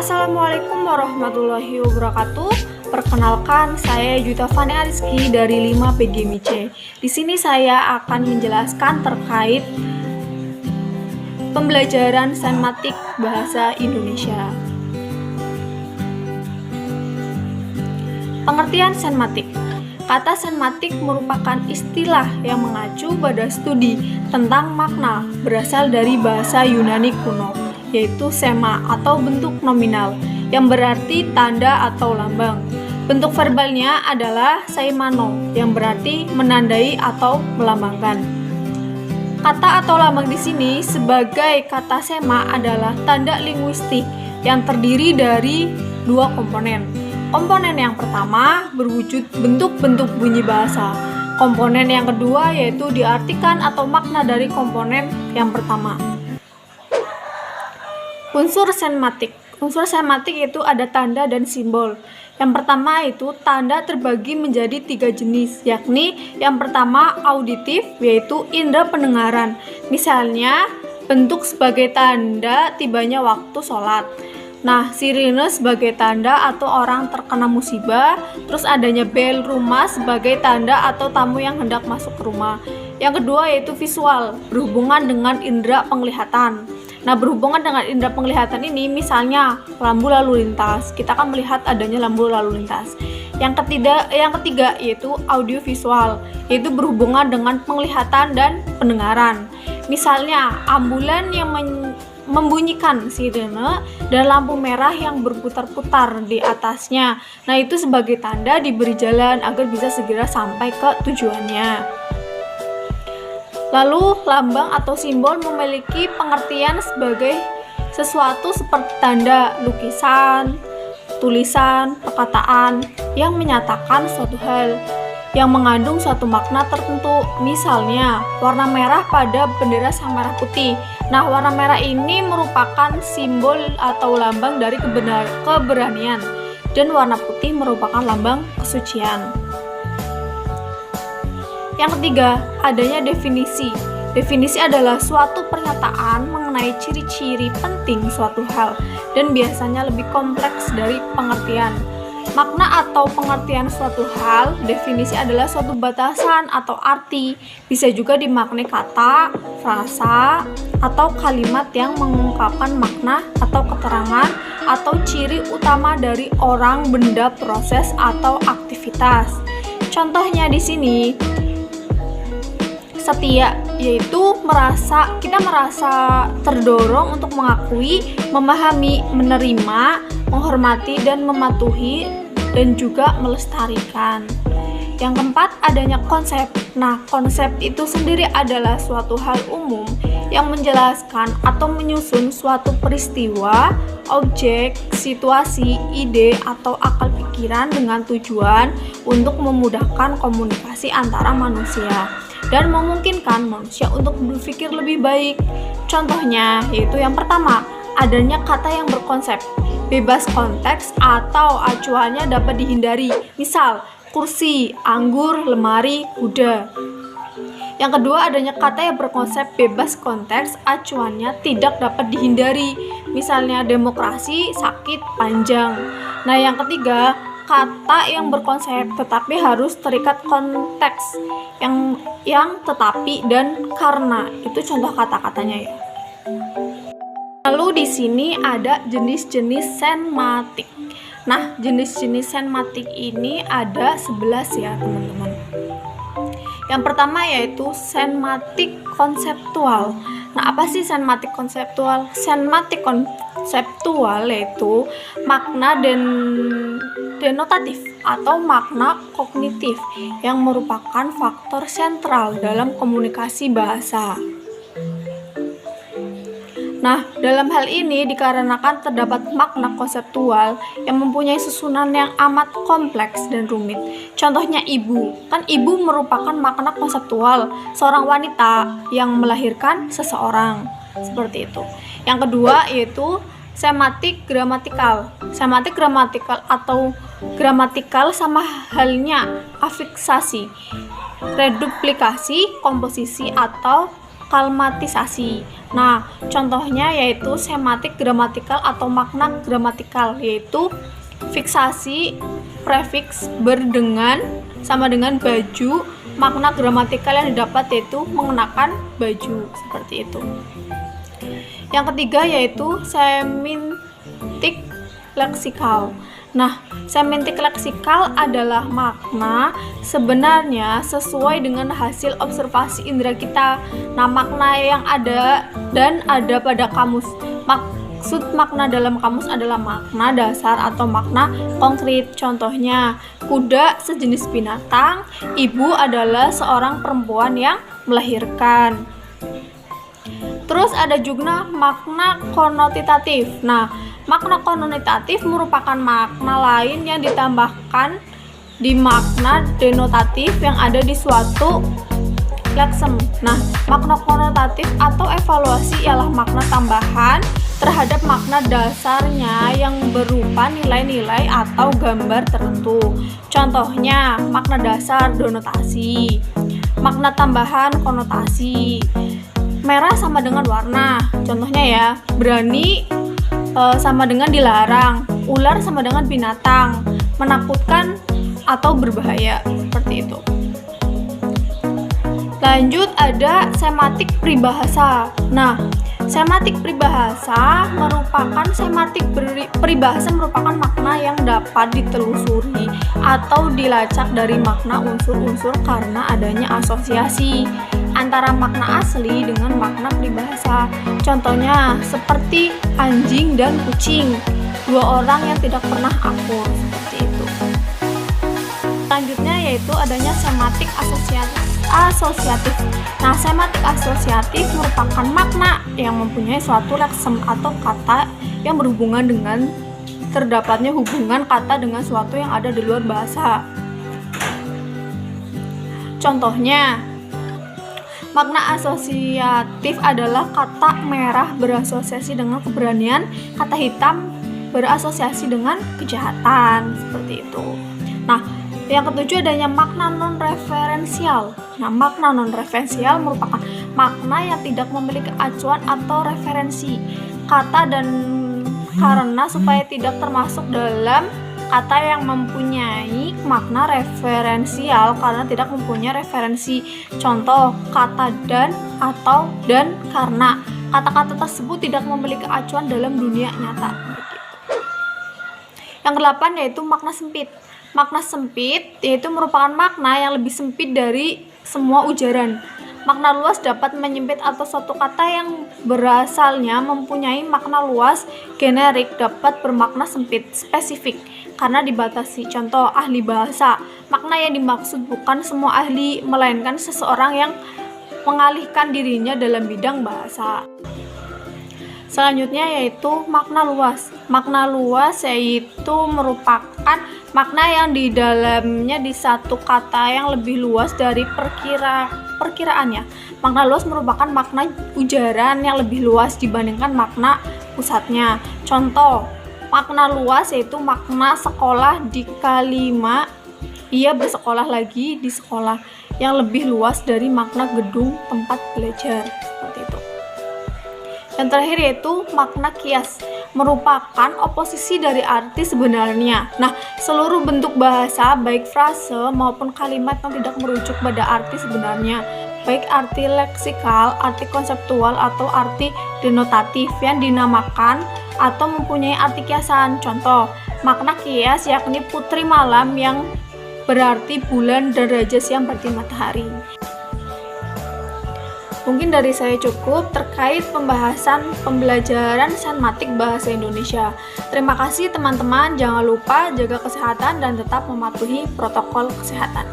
Assalamualaikum warahmatullahi wabarakatuh. Perkenalkan, saya Yuta Fani Ariski dari 5 PGMIC. Di sini saya akan menjelaskan terkait pembelajaran semiotik bahasa Indonesia. Pengertian semiotik. Kata semiotik merupakan istilah yang mengacu pada studi tentang makna berasal dari bahasa Yunani kuno, yaitu sema atau bentuk nominal yang berarti tanda atau lambang. Bentuk verbalnya adalah seimano yang berarti menandai atau melambangkan. Kata atau lambang di sini sebagai kata sema adalah tanda linguistik yang terdiri dari dua komponen. Komponen yang pertama berwujud bentuk-bentuk bunyi bahasa. Komponen yang kedua yaitu diartikan atau makna dari komponen yang pertama. Unsur semiotik. Unsur semiotik itu ada tanda dan simbol. Yang pertama itu tanda terbagi menjadi 3 jenis, yakni yang pertama auditif, yaitu indera pendengaran. Misalnya bentuk sebagai tanda tibanya waktu sholat. Nah, sirine sebagai tanda atau orang terkena musibah, terus adanya bel rumah sebagai tanda atau tamu yang hendak masuk ke rumah. Yang kedua yaitu visual, berhubungan dengan indera penglihatan. Nah, berhubungan dengan indera penglihatan ini misalnya lampu lalu lintas. Kita akan melihat adanya lampu lalu lintas. Yang ketiga yaitu audiovisual, yaitu berhubungan dengan penglihatan dan pendengaran. Misalnya ambulan yang membunyikan sirene dan lampu merah yang berputar-putar di atasnya. Nah, itu sebagai tanda diberi jalan agar bisa segera sampai ke tujuannya. Lalu, lambang atau simbol memiliki pengertian sebagai sesuatu seperti tanda lukisan, tulisan, perkataan yang menyatakan suatu hal yang mengandung suatu makna tertentu. Misalnya, warna merah pada bendera Sang Merah Putih. Nah, warna merah ini merupakan simbol atau lambang dari keberanian, dan warna putih merupakan lambang kesucian. Yang ketiga, adanya definisi. Definisi adalah suatu pernyataan mengenai ciri-ciri penting suatu hal dan biasanya lebih kompleks dari pengertian. Makna atau pengertian suatu hal, definisi adalah suatu batasan atau arti. Bisa juga dimaknai kata, frasa, atau kalimat yang mengungkapkan makna atau keterangan atau ciri utama dari orang, benda, proses, atau aktivitas. Contohnya di sini, setia, yaitu kita merasa terdorong untuk mengakui, memahami, menerima, menghormati, dan mematuhi, dan juga melestarikan. Yang keempat, adanya konsep. Nah, konsep itu sendiri adalah suatu hal umum yang menjelaskan atau menyusun suatu peristiwa, objek, situasi, ide, atau akal pikiran dengan tujuan untuk memudahkan komunikasi antara manusia dan memungkinkan manusia untuk berpikir lebih baik. Contohnya yaitu yang pertama, adanya kata yang berkonsep, bebas konteks atau acuannya dapat dihindari. Misal, kursi, anggur, lemari, kuda. Yang kedua, adanya kata yang berkonsep bebas konteks, acuannya tidak dapat dihindari. Misalnya demokrasi, sakit, panjang. Nah, yang ketiga, kata yang berkonsep tetapi harus terikat konteks yang tetapi dan karena. Itu contoh kata-katanya ya. Lalu di sini ada jenis-jenis semiotik. Nah, jenis-jenis semiotik ini ada 11 ya, teman-teman. Yang pertama yaitu semiotik konseptual. Nah, apa sih semiotik konseptual? Semiotik konseptual yaitu makna dan denotatif atau makna kognitif yang merupakan faktor sentral dalam komunikasi bahasa. Nah, dalam hal ini dikarenakan terdapat makna konseptual yang mempunyai susunan yang amat kompleks dan rumit. Contohnya ibu. Kan ibu merupakan makna konseptual, seorang wanita yang melahirkan seseorang. Seperti itu. Yang kedua yaitu semiotik gramatikal. Semiotik gramatikal atau gramatikal sama halnya afiksasi, reduplikasi, komposisi, atau kalmatisasi. Nah, contohnya yaitu sematik gramatikal atau makna gramatikal, yaitu fiksasi prefiks berdengan sama dengan baju. Makna gramatikal yang didapat yaitu mengenakan baju, seperti itu. Yang ketiga yaitu semantik leksikal. Nah, semantik leksikal adalah makna sebenarnya sesuai dengan hasil observasi indera kita. Nah, makna yang ada dan ada pada kamus. Maksud makna dalam kamus adalah makna dasar atau makna konkret. Contohnya, kuda sejenis binatang, ibu adalah seorang perempuan yang melahirkan. Terus ada juga makna konotatif. Nah, makna konotatif merupakan makna lain yang ditambahkan di makna denotatif yang ada di suatu leksem. Nah, makna konotatif atau evaluasi ialah makna tambahan terhadap makna dasarnya yang berupa nilai-nilai atau gambar tertentu. Contohnya, makna dasar denotasi, makna tambahan konotasi. Merah sama dengan warna. Contohnya ya, berani sama dengan dilarang, ular sama dengan binatang, menakutkan atau berbahaya, seperti itu. Lanjut ada semantik peribahasa. Nah, semantik peribahasa merupakan peribahasa merupakan makna yang dapat ditelusuri atau dilacak dari makna unsur-unsur karena adanya asosiasi antara makna asli dengan makna peribahasa. Contohnya seperti anjing dan kucing, dua orang yang tidak pernah akur, seperti itu. Selanjutnya yaitu adanya semantik asosiatif. Nah, semantik asosiatif merupakan makna yang mempunyai suatu leksem atau kata yang berhubungan dengan terdapatnya hubungan kata dengan suatu yang ada di luar bahasa. Contohnya, makna asosiatif adalah kata merah berasosiasi dengan keberanian, kata hitam berasosiasi dengan kejahatan, seperti itu. Nah, yang ketujuh adanya makna non-referensial. Nah, makna non-referensial merupakan makna yang tidak memiliki acuan atau referensi kata dan karena supaya tidak termasuk dalam kata yang mempunyai makna referensial karena tidak mempunyai referensi. Contoh, kata dan atau dan karena. Kata-kata tersebut tidak memiliki acuan dalam dunia nyata. Yang kedelapan yaitu makna sempit. Makna sempit yaitu merupakan makna yang lebih sempit dari semua ujaran. Makna luas dapat menyempit atau suatu kata yang berasalnya mempunyai makna luas generik dapat bermakna sempit spesifik karena dibatasi. Contoh, ahli bahasa. Makna yang dimaksud bukan semua ahli, melainkan seseorang yang mengalihkan dirinya dalam bidang bahasa. Selanjutnya yaitu makna luas. Makna luas yaitu merupakan makna yang di dalamnya di satu kata yang lebih luas dari perkiraannya. Makna luas merupakan makna ujaran yang lebih luas dibandingkan makna pusatnya. Contoh, makna luas yaitu makna sekolah di kalimat ia bersekolah lagi di sekolah yang lebih luas dari makna gedung tempat belajar, seperti itu. Yang terakhir yaitu makna kias, merupakan oposisi dari arti sebenarnya. Nah, seluruh bentuk bahasa, baik frase maupun kalimat yang tidak merujuk pada arti sebenarnya, baik arti leksikal, arti konseptual, atau arti denotatif yang dinamakan atau mempunyai arti kiasan. Contoh, makna kias yakni putri malam yang berarti bulan dan raja siang berarti matahari. Mungkin dari saya cukup terkait pembahasan pembelajaran semantik bahasa Indonesia. Terima kasih teman-teman, jangan lupa jaga kesehatan dan tetap mematuhi protokol kesehatan.